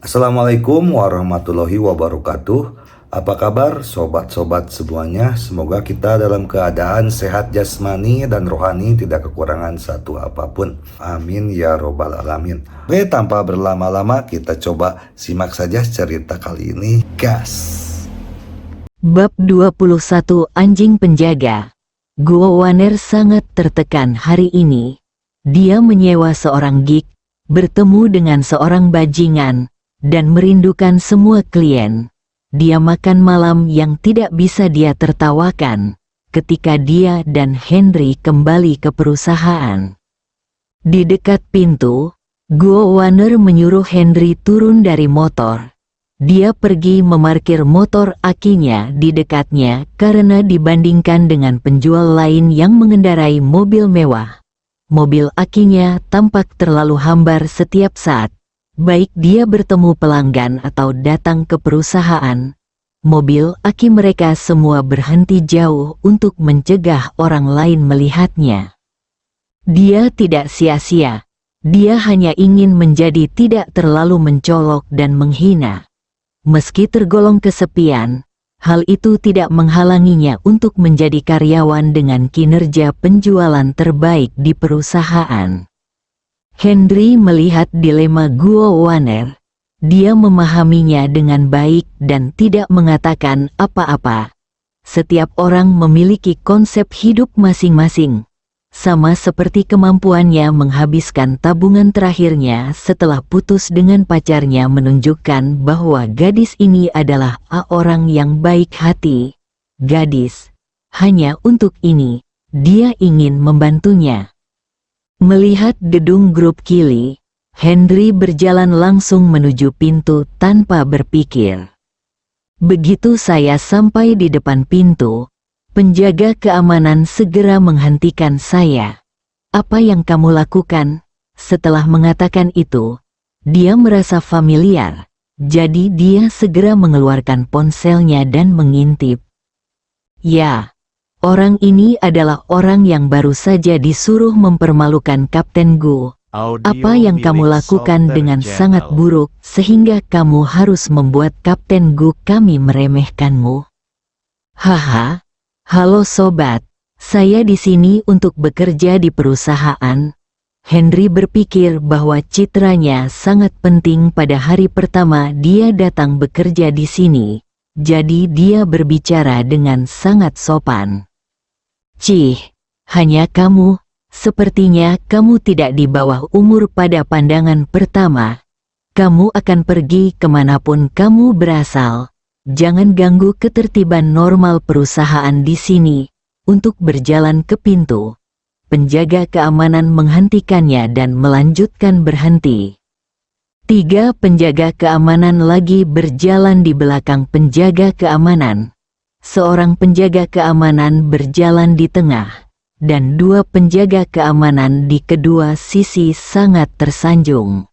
Assalamualaikum warahmatullahi wabarakatuh. Apa kabar sobat-sobat semuanya? Semoga kita dalam keadaan sehat jasmani dan rohani, tidak kekurangan satu apapun. Amin ya robbal alamin. Oke, tanpa berlama-lama kita coba simak saja cerita kali ini. Gas. Bab 21 Anjing Penjaga. Guo Waner sangat tertekan hari ini. Dia menyewa seorang geek, bertemu dengan seorang bajingan, dan merindukan semua klien. Dia makan malam yang tidak bisa dia tertawakan ketika dia dan Henry kembali ke perusahaan. Di dekat pintu, Guo Waner menyuruh Henry turun dari motor. Dia pergi memarkir motor akinya di dekatnya karena dibandingkan dengan penjual lain yang mengendarai mobil mewah, mobil akinya tampak terlalu hambar setiap saat. Baik dia bertemu pelanggan atau datang ke perusahaan, mobil aki mereka semua berhenti jauh untuk mencegah orang lain melihatnya. Dia tidak sia-sia, dia hanya ingin menjadi tidak terlalu mencolok dan menghina. Meski tergolong kesepian, hal itu tidak menghalanginya untuk menjadi karyawan dengan kinerja penjualan terbaik di perusahaan. Henry melihat dilema Guo Waner. Dia memahaminya dengan baik dan tidak mengatakan apa-apa. Setiap orang memiliki konsep hidup masing-masing, sama seperti kemampuannya menghabiskan tabungan terakhirnya setelah putus dengan pacarnya menunjukkan bahwa gadis ini adalah orang yang baik hati. Gadis, hanya untuk ini, dia ingin membantunya. Melihat gedung grup Kili, Henry berjalan langsung menuju pintu tanpa berpikir. Begitu saya sampai di depan pintu, penjaga keamanan segera menghentikan saya. "Apa yang kamu lakukan?" Setelah mengatakan itu, dia merasa familiar, jadi dia segera mengeluarkan ponselnya dan mengintip. Ya. Orang ini adalah orang yang baru saja disuruh mempermalukan Kapten Gu. Apa yang kamu lakukan dengan sangat buruk sehingga kamu harus membuat Kapten Gu kami meremehkanmu? Haha, halo sobat, saya di sini untuk bekerja di perusahaan. Henry berpikir bahwa citranya sangat penting pada hari pertama dia datang bekerja di sini, jadi dia berbicara dengan sangat sopan. Cih, hanya kamu, sepertinya kamu tidak di bawah umur pada pandangan pertama. Kamu akan pergi kemanapun kamu berasal. Jangan ganggu ketertiban normal perusahaan di sini. Untuk berjalan ke pintu, penjaga keamanan menghentikannya dan melanjutkan berhenti. 3 penjaga keamanan lagi berjalan di belakang penjaga keamanan. Seorang penjaga keamanan berjalan di tengah, dan 2 penjaga keamanan di kedua sisi sangat tersanjung.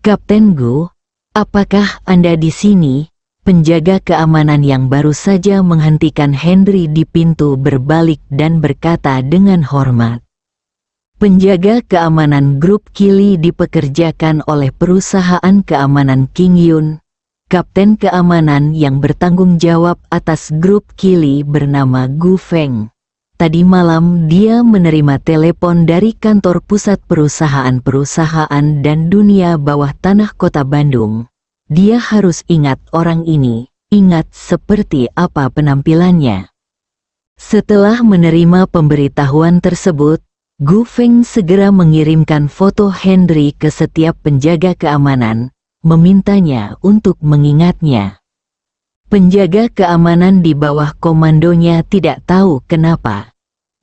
"Kapten Gu, apakah Anda di sini?" Penjaga keamanan yang baru saja menghentikan Henry di pintu berbalik dan berkata dengan hormat. Penjaga keamanan grup Kili dipekerjakan oleh perusahaan keamanan King Yun. Kapten keamanan yang bertanggung jawab atas grup Kili bernama Gu Feng. Tadi malam dia menerima telepon dari kantor pusat perusahaan-perusahaan dan dunia bawah tanah kota Bandung. Dia harus ingat orang ini, ingat seperti apa penampilannya. Setelah menerima pemberitahuan tersebut, Gu Feng segera mengirimkan foto Henry ke setiap penjaga keamanan, memintanya untuk mengingatnya. Penjaga keamanan di bawah komandonya tidak tahu kenapa.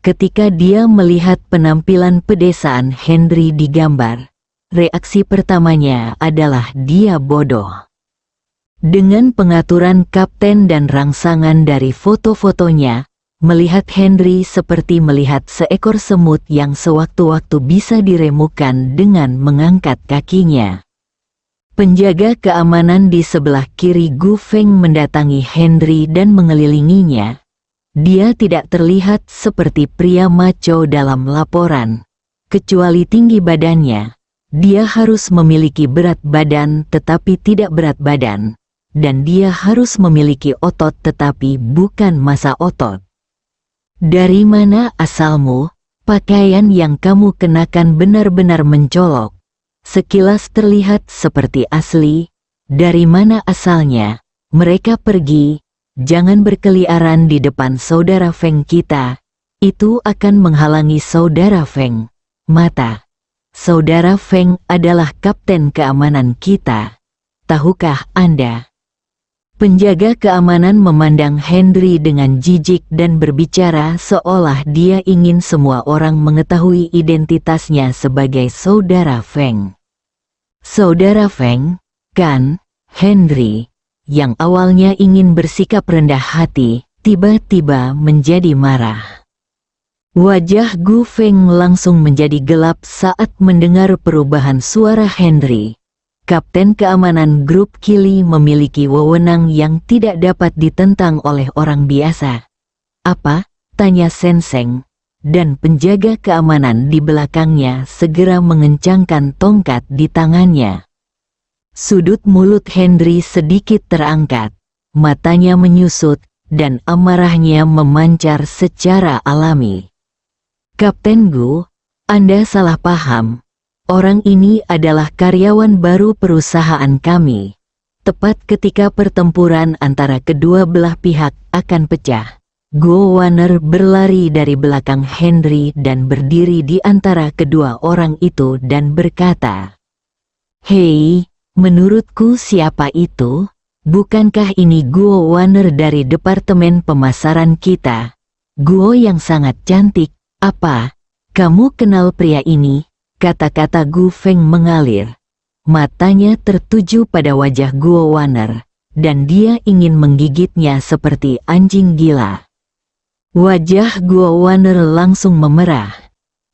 Ketika dia melihat penampilan pedesaan Henry di gambar, reaksi pertamanya adalah dia bodoh. Dengan pengaturan kapten dan rangsangan dari foto-fotonya, melihat Henry seperti melihat seekor semut yang sewaktu-waktu bisa diremukan dengan mengangkat kakinya. Penjaga keamanan di sebelah kiri Gu Feng mendatangi Henry dan mengelilinginya. Dia tidak terlihat seperti pria maco dalam laporan, kecuali tinggi badannya. Dia harus memiliki berat badan tetapi tidak berat badan. Dan dia harus memiliki otot tetapi bukan massa otot. Dari mana asalmu? Pakaian yang kamu kenakan benar-benar mencolok. Sekilas terlihat seperti asli. Dari mana asalnya? Mereka pergi. Jangan berkeliaran di depan saudara Feng kita. Itu akan menghalangi saudara Feng. Mata. Saudara Feng adalah kapten keamanan kita. Tahukah Anda? Penjaga keamanan memandang Henry dengan jijik dan berbicara seolah dia ingin semua orang mengetahui identitasnya sebagai saudara Feng. Saudara Feng, kan? Henry, yang awalnya ingin bersikap rendah hati, tiba-tiba menjadi marah. Wajah Gu Feng langsung menjadi gelap saat mendengar perubahan suara Henry. Kapten keamanan grup Kili memiliki wewenang yang tidak dapat ditentang oleh orang biasa. Apa? Tanya Senseng. Dan penjaga keamanan di belakangnya segera mengencangkan tongkat di tangannya. Sudut mulut Henry sedikit terangkat. Matanya menyusut dan amarahnya memancar secara alami. Kapten Gu, Anda salah paham. Orang ini adalah karyawan baru perusahaan kami. Tepat ketika pertempuran antara kedua belah pihak akan pecah, Guo Waner berlari dari belakang Henry dan berdiri di antara kedua orang itu dan berkata, "Hei, menurutku siapa itu? Bukankah ini Guo Waner dari departemen pemasaran kita? Guo yang sangat cantik, apa? Kamu kenal pria ini?" Kata-kata Gu Feng mengalir. Matanya tertuju pada wajah Guo Waner, dan dia ingin menggigitnya seperti anjing gila. Wajah Guo Waner langsung memerah.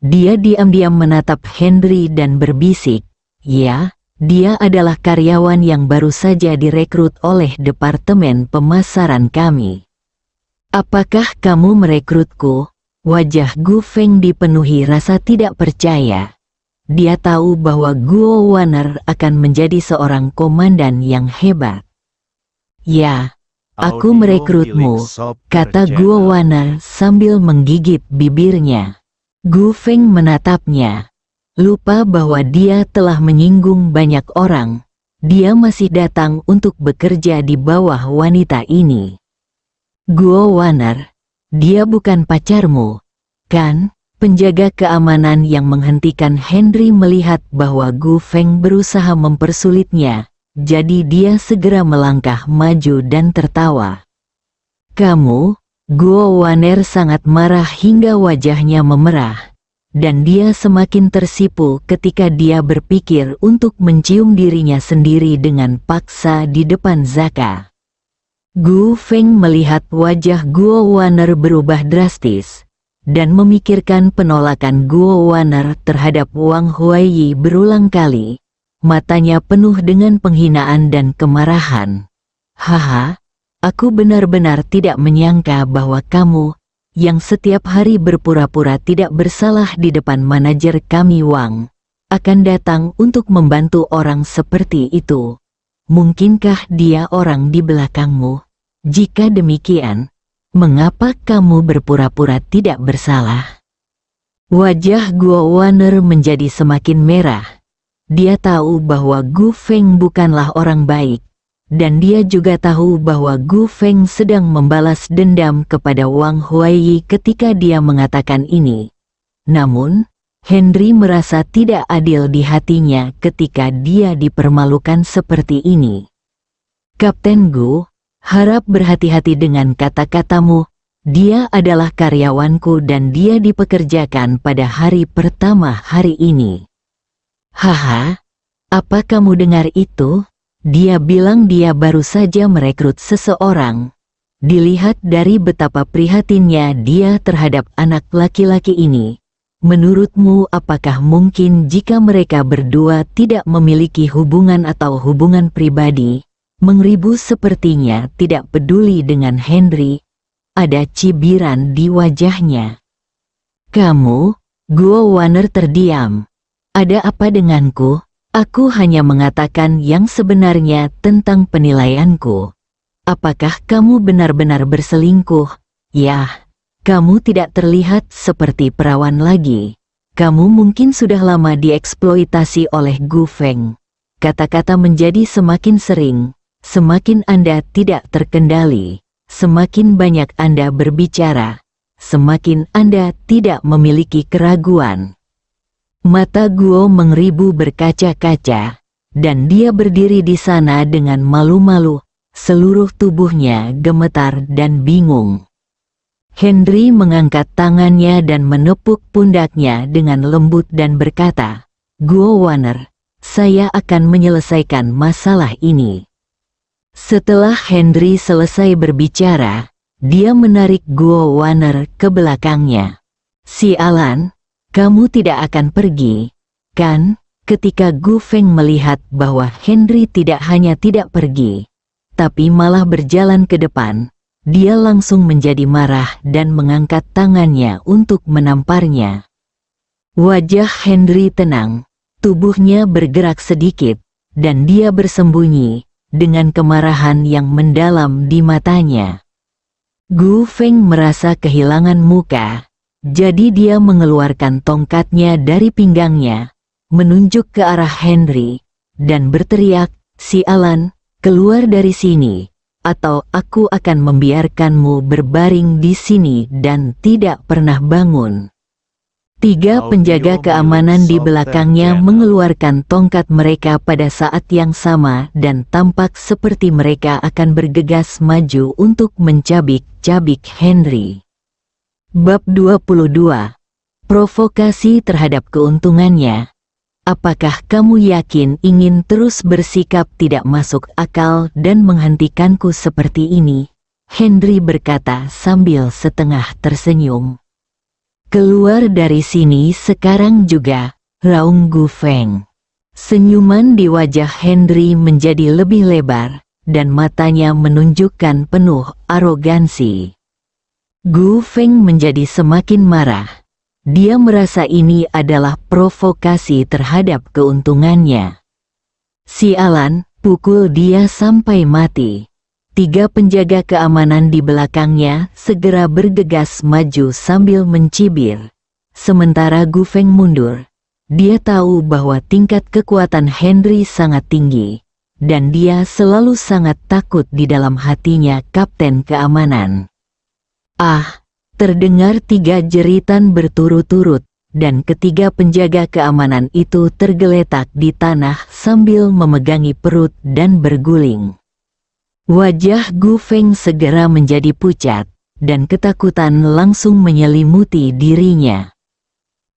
Dia diam-diam menatap Henry dan berbisik, "Ya, dia adalah karyawan yang baru saja direkrut oleh departemen pemasaran kami." "Apakah kamu merekrutku?" Wajah Gu Feng dipenuhi rasa tidak percaya. Dia tahu bahwa Guo Waner akan menjadi seorang komandan yang hebat. "Ya, aku merekrutmu," kata Guo Waner sambil menggigit bibirnya. Gu Feng menatapnya. Lupa bahwa dia telah menyinggung banyak orang. Dia masih datang untuk bekerja di bawah wanita ini. "Guo Waner, dia bukan pacarmu, kan?" Penjaga keamanan yang menghentikan Henry melihat bahwa Gu Feng berusaha mempersulitnya, jadi dia segera melangkah maju dan tertawa. "Kamu?" Guo Waner sangat marah hingga wajahnya memerah, dan dia semakin tersipu ketika dia berpikir untuk mencium dirinya sendiri dengan paksa di depan Zaka. Gu Feng melihat wajah Guo Waner berubah drastis, dan memikirkan penolakan Guo Waner terhadap Wang Huaiyi berulang kali. Matanya penuh dengan penghinaan dan kemarahan. "Haha, aku benar-benar tidak menyangka bahwa kamu, yang setiap hari berpura-pura tidak bersalah di depan manajer kami Wang, akan datang untuk membantu orang seperti itu. Mungkinkah dia orang di belakangmu? Jika demikian, mengapa kamu berpura-pura tidak bersalah?" Wajah Guo Waner menjadi semakin merah. Dia tahu bahwa Gu Feng bukanlah orang baik, dan dia juga tahu bahwa Gu Feng sedang membalas dendam kepada Wang Huaiyi ketika dia mengatakan ini. Namun, Henry merasa tidak adil di hatinya ketika dia dipermalukan seperti ini. "Kapten Gu, harap berhati-hati dengan kata-katamu. Dia adalah karyawanku dan dia dipekerjakan pada hari pertama hari ini." "Haha, apa kamu dengar itu? Dia bilang dia baru saja merekrut seseorang." Dilihat dari betapa prihatinnya dia terhadap anak laki-laki ini, menurutmu apakah mungkin jika mereka berdua tidak memiliki hubungan atau hubungan pribadi? Mengribu sepertinya tidak peduli dengan Henry. Ada cibiran di wajahnya. "Kamu?" Guo Waner terdiam. Ada apa denganku? Aku hanya mengatakan yang sebenarnya tentang penilaianku. Apakah kamu benar-benar berselingkuh? Ya, kamu tidak terlihat seperti perawan lagi. Kamu mungkin sudah lama dieksploitasi oleh Gu Feng. Kata-kata menjadi semakin sering, semakin Anda tidak terkendali, semakin banyak Anda berbicara, semakin Anda tidak memiliki keraguan. Mata Guo mengeribu berkaca-kaca, dan dia berdiri di sana dengan malu-malu, seluruh tubuhnya gemetar dan bingung. Henry mengangkat tangannya dan menepuk pundaknya dengan lembut dan berkata, "Guo Waner, saya akan menyelesaikan masalah ini." Setelah Henry selesai berbicara, dia menarik Guo Waner ke belakangnya. "Sialan, kamu tidak akan pergi, kan?" Ketika Gu Feng melihat bahwa Henry tidak hanya tidak pergi, tapi malah berjalan ke depan, dia langsung menjadi marah dan mengangkat tangannya untuk menamparnya. Wajah Henry tenang, tubuhnya bergerak sedikit, dan dia bersembunyi, dengan kemarahan yang mendalam di matanya. Gu Feng merasa kehilangan muka, jadi dia mengeluarkan tongkatnya dari pinggangnya, menunjuk ke arah Henry, dan berteriak, "Sialan, keluar dari sini, atau aku akan membiarkanmu berbaring di sini dan tidak pernah bangun." Tiga penjaga keamanan di belakangnya mengeluarkan tongkat mereka pada saat yang sama dan tampak seperti mereka akan bergegas maju untuk mencabik-cabik Henry. Bab 22. Provokasi terhadap keuntungannya. Apakah kamu yakin ingin terus bersikap tidak masuk akal dan menghentikanku seperti ini? Henry berkata sambil setengah tersenyum. "Keluar dari sini sekarang juga," raung Gu Feng. Senyuman di wajah Henry menjadi lebih lebar, dan matanya menunjukkan penuh arogansi. Gu Feng menjadi semakin marah. Dia merasa ini adalah provokasi terhadap keuntungannya. "Sialan, pukul dia sampai mati." Tiga penjaga keamanan di belakangnya segera bergegas maju sambil mencibir. Sementara Gu Feng mundur. Dia tahu bahwa tingkat kekuatan Henry sangat tinggi, dan dia selalu sangat takut di dalam hatinya Kapten Keamanan. "Ah!" Terdengar tiga jeritan berturut-turut, dan ketiga penjaga keamanan itu tergeletak di tanah sambil memegangi perut dan berguling. Wajah Gu Feng segera menjadi pucat, dan ketakutan langsung menyelimuti dirinya.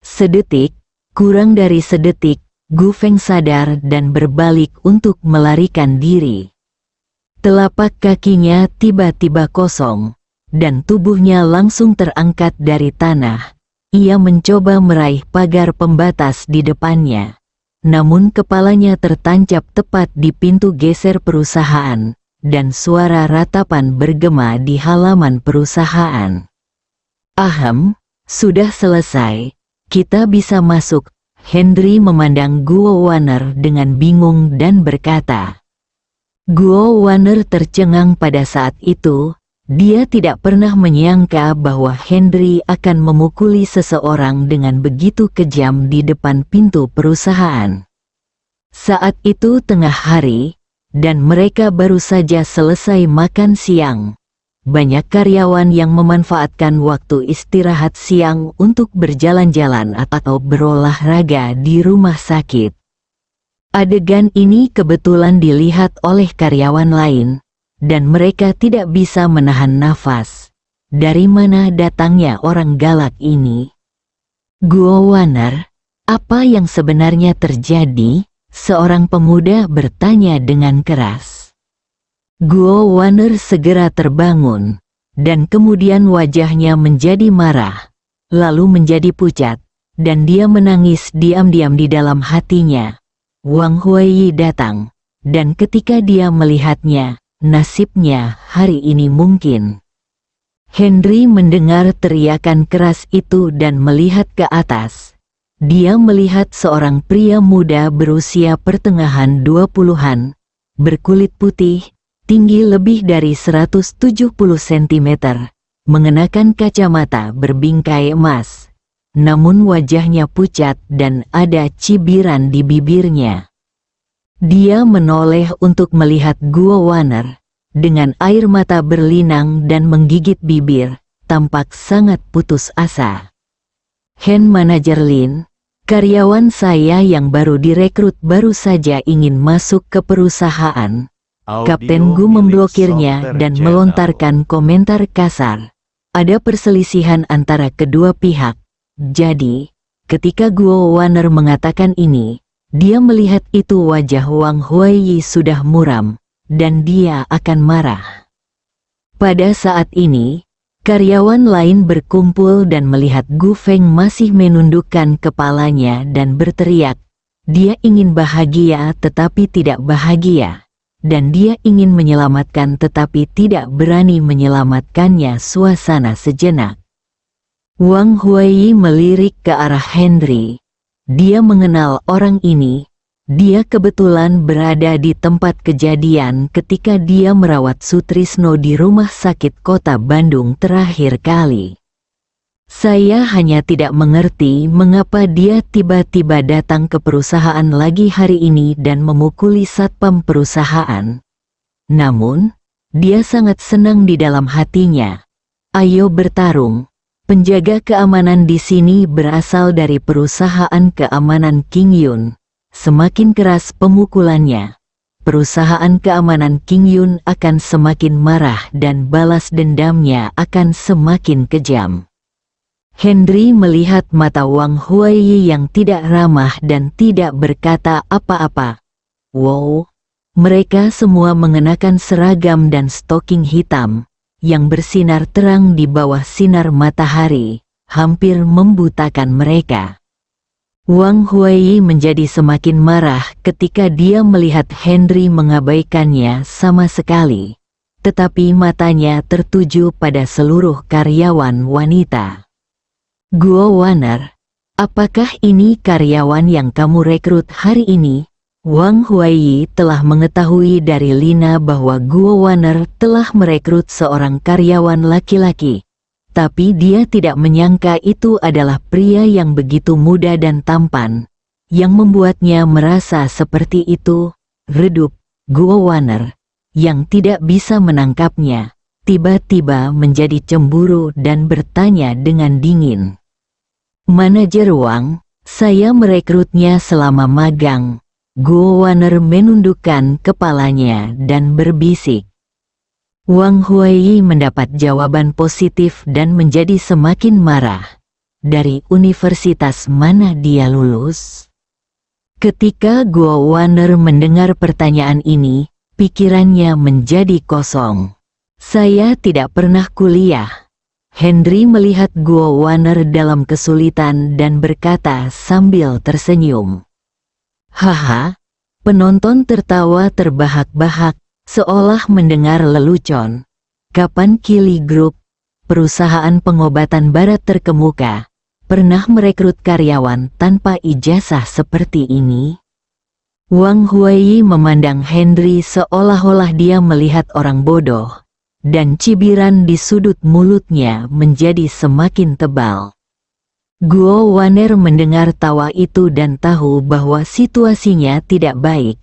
Sedetik, kurang dari sedetik, Gu Feng sadar dan berbalik untuk melarikan diri. Telapak kakinya tiba-tiba kosong, dan tubuhnya langsung terangkat dari tanah. Ia mencoba meraih pagar pembatas di depannya. Namun kepalanya tertancap tepat di pintu geser perusahaan, dan suara ratapan bergema di halaman perusahaan. "Ahem, sudah selesai. Kita bisa masuk." Henry memandang Guo Waner dengan bingung dan berkata. Guo Waner tercengang pada saat itu. Dia tidak pernah menyangka bahwa Henry akan memukuli seseorang dengan begitu kejam di depan pintu perusahaan. Saat itu tengah hari, dan mereka baru saja selesai makan siang. Banyak karyawan yang memanfaatkan waktu istirahat siang untuk berjalan-jalan atau berolahraga di rumah sakit. Adegan ini kebetulan dilihat oleh karyawan lain, dan mereka tidak bisa menahan nafas. Dari mana datangnya orang galak ini? "Guo Waner, apa yang sebenarnya terjadi?" Seorang pemuda bertanya dengan keras. Guo Waner segera terbangun, dan kemudian wajahnya menjadi marah, lalu menjadi pucat, dan dia menangis diam-diam di dalam hatinya. Wang Huiyi datang, dan ketika dia melihatnya, nasibnya hari ini mungkin. Henry mendengar teriakan keras itu dan melihat ke atas. dia melihat seorang pria muda berusia pertengahan 20-an, berkulit putih, tinggi lebih dari 170 cm, mengenakan kacamata berbingkai emas. Namun wajahnya pucat dan ada cibiran di bibirnya. Dia menoleh untuk melihat Guo Waner. Dengan air mata berlinang dan menggigit bibir, tampak sangat putus asa. Hand Manager Lin, karyawan saya yang baru direkrut baru saja ingin masuk ke perusahaan. Kapten Gu memblokirnya dan melontarkan komentar kasar. Ada perselisihan antara kedua pihak. Jadi, ketika Guo Waner mengatakan ini, dia melihat itu wajah Wang Huaiyi sudah muram, dan dia akan marah. Pada saat ini, karyawan lain berkumpul dan melihat Gu Feng masih menundukkan kepalanya dan berteriak. Dia ingin bahagia tetapi tidak bahagia. Dan dia ingin menyelamatkan tetapi tidak berani menyelamatkannya. Suasana sejenak. Wang Huaiyi melirik ke arah Henry. Dia mengenal orang ini. Dia kebetulan berada di tempat kejadian ketika dia merawat Sutrisno di rumah sakit kota Bandung terakhir kali. Saya hanya tidak mengerti mengapa dia tiba-tiba datang ke perusahaan lagi hari ini dan memukuli satpam perusahaan. Namun, dia sangat senang di dalam hatinya. Ayo bertarung. Penjaga keamanan di sini berasal dari perusahaan keamanan King Yun. Semakin keras pemukulannya, perusahaan keamanan King Yun akan semakin marah dan balas dendamnya akan semakin kejam. Henry melihat mata Wang Huaiyi yang tidak ramah dan tidak berkata apa-apa. Wow, mereka semua mengenakan seragam dan stoking hitam yang bersinar terang di bawah sinar matahari, hampir membutakan mereka. Wang Huaiyi menjadi semakin marah ketika dia melihat Henry mengabaikannya sama sekali, tetapi matanya tertuju pada seluruh karyawan wanita. Guo Waner, apakah ini karyawan yang kamu rekrut hari ini? Wang Huaiyi telah mengetahui dari Lina bahwa Guo Waner telah merekrut seorang karyawan laki-laki. Tapi dia tidak menyangka itu adalah pria yang begitu muda dan tampan. Yang membuatnya merasa seperti itu, redup, Guo Waner, yang tidak bisa menangkapnya, tiba-tiba menjadi cemburu dan bertanya dengan dingin. Manajer Wang, saya merekrutnya selama magang. Guo Waner menundukkan kepalanya dan berbisik. Wang Huaiyi mendapat jawaban positif dan menjadi semakin marah. Dari universitas mana dia lulus? Ketika Guo Waner mendengar pertanyaan ini, pikirannya menjadi kosong. Saya tidak pernah kuliah. Henry melihat Guo Waner dalam kesulitan dan berkata sambil tersenyum. Haha, penonton tertawa terbahak-bahak, seolah mendengar lelucon. Kapan Kili Group, perusahaan pengobatan barat terkemuka, pernah merekrut karyawan tanpa ijazah seperti ini? Wang Huaiyi memandang Henry seolah-olah dia melihat orang bodoh, dan cibiran di sudut mulutnya menjadi semakin tebal. Guo Waner mendengar tawa itu dan tahu bahwa situasinya tidak baik.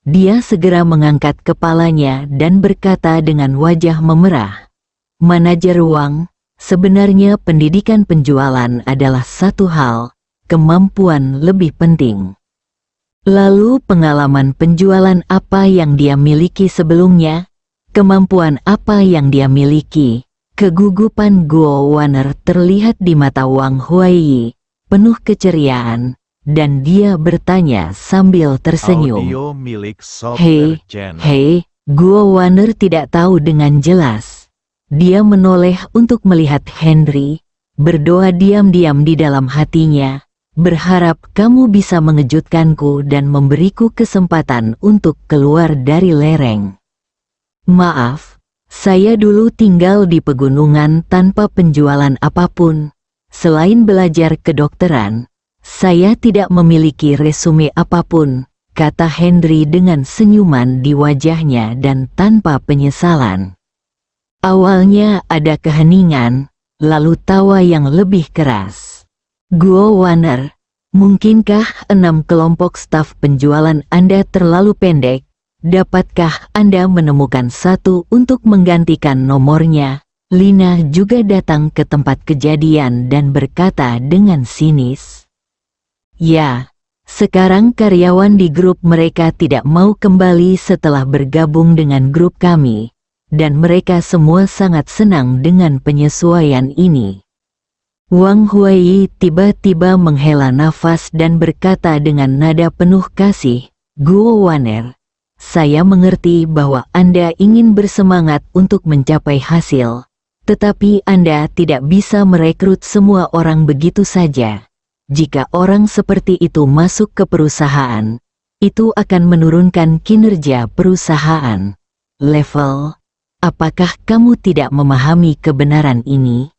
Dia segera mengangkat kepalanya dan berkata dengan wajah memerah. Manajer Wang, sebenarnya pendidikan penjualan adalah satu hal, kemampuan lebih penting. Lalu pengalaman penjualan apa yang dia miliki sebelumnya? Kemampuan apa yang dia miliki? Kegugupan Guo Waner terlihat di mata Wang Huaiyi, penuh keceriaan, dan dia bertanya sambil tersenyum. Hei, Guo Waner tidak tahu dengan jelas. Dia menoleh untuk melihat Henry, berdoa diam-diam di dalam hatinya, berharap kamu bisa mengejutkanku dan memberiku kesempatan untuk keluar dari lereng. Maaf. Saya dulu tinggal di pegunungan tanpa penjualan apapun. Selain belajar kedokteran, Saya tidak memiliki resume apapun, kata Henry dengan senyuman di wajahnya dan tanpa penyesalan. Awalnya ada keheningan, lalu tawa yang lebih keras. Guo Warner, mungkinkah 6 kelompok staf penjualan Anda terlalu pendek? Dapatkah Anda menemukan satu untuk menggantikan nomornya? Lina juga datang ke tempat kejadian dan berkata dengan sinis. Ya, sekarang karyawan di grup mereka tidak mau kembali setelah bergabung dengan grup kami, dan mereka semua sangat senang dengan penyesuaian ini. Wang Huai tiba-tiba menghela nafas dan berkata dengan nada penuh kasih, Guo Warner, saya mengerti bahwa Anda ingin bersemangat untuk mencapai hasil, tetapi Anda tidak bisa merekrut semua orang begitu saja. Jika orang seperti itu masuk ke perusahaan, itu akan menurunkan kinerja perusahaan. Level, apakah kamu tidak memahami kebenaran ini?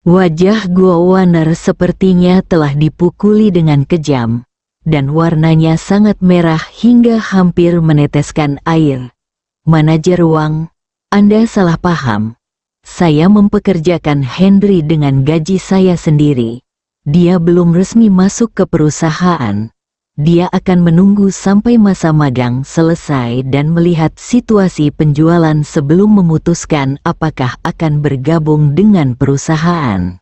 Wajah Guo Warner sepertinya telah dipukuli dengan kejam, dan warnanya sangat merah hingga hampir meneteskan air. Manajer Wang, Anda salah paham. Saya mempekerjakan Henry dengan gaji saya sendiri. Dia belum resmi masuk ke perusahaan. Dia akan menunggu sampai masa magang selesai dan melihat situasi penjualan sebelum memutuskan apakah akan bergabung dengan perusahaan.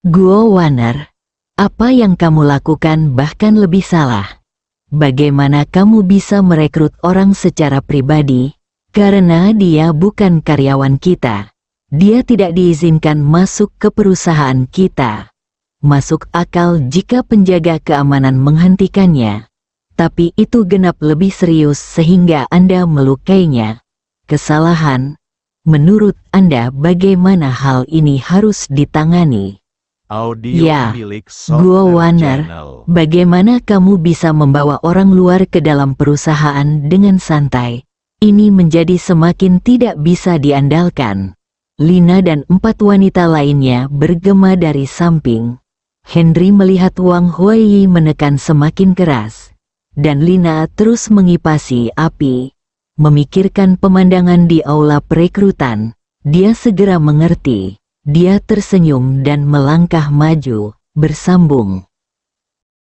Guo Warner, apa yang kamu lakukan bahkan lebih salah. Bagaimana kamu bisa merekrut orang secara pribadi? Karena dia bukan karyawan kita. Dia tidak diizinkan masuk ke perusahaan kita. Masuk akal jika penjaga keamanan menghentikannya. Tapi itu genap lebih serius sehingga Anda melukainya. Kesalahan. Menurut Anda bagaimana hal ini harus ditangani? Audio Ya, milik Guo Software Warner, Channel. bagaimana kamu bisa membawa orang luar ke dalam perusahaan dengan santai? Ini menjadi semakin tidak bisa diandalkan. Lina dan 4 wanita lainnya bergema dari samping. Henry melihat Wang Huai menekan semakin keras, dan Lina terus mengipasi api. Memikirkan pemandangan di aula perekrutan, dia segera mengerti. Dia tersenyum dan melangkah maju, bersambung.